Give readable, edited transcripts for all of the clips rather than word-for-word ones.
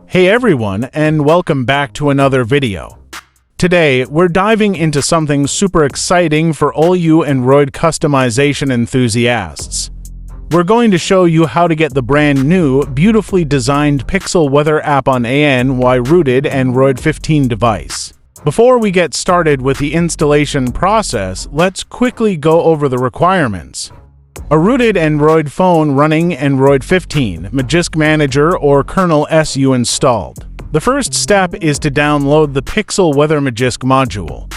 Hey everyone, and welcome back to another video. Today, we're diving into something super exciting for all you Android customization enthusiasts. We're going to show you how to get the brand new, beautifully designed Pixel Weather app on any rooted Android 15 device. Before we get started with the installation process, let's quickly go over the requirements. A rooted Android phone running Android 15, Magisk Manager or kernel SU installed. The first step is to download the Pixel Weather Magisk module.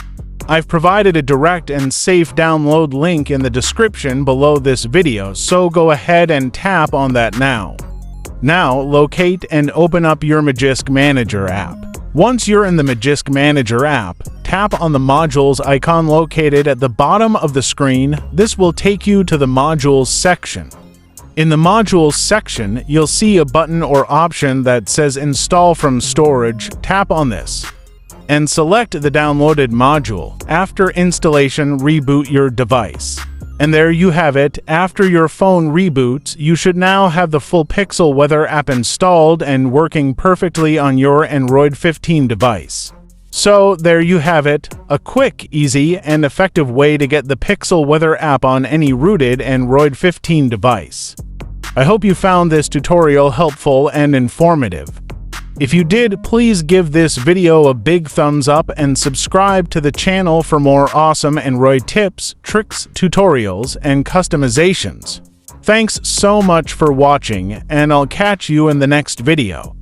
I've provided a direct and safe download link in the description below this video, so go ahead and tap on that now. Now, locate and open up your Magisk Manager app. Once you're in the Magisk Manager app, tap on the modules icon located at the bottom of the screen. This will take you to the Modules section. In the Modules section, you'll see a button or option that says Install from Storage. Tap on this and select the downloaded module. After installation, reboot your device. And there you have it. After your phone reboots, you should now have the full Pixel Weather app installed and working perfectly on your Android 15 device. So there you have it, a quick, easy, and effective way to get the Pixel Weather app on any rooted Android 15 device. I hope you found this tutorial helpful and informative. If you did, please give this video a big thumbs up and subscribe to the channel for more awesome Android tips, tricks, tutorials, and customizations. Thanks so much for watching, and I'll catch you in the next video.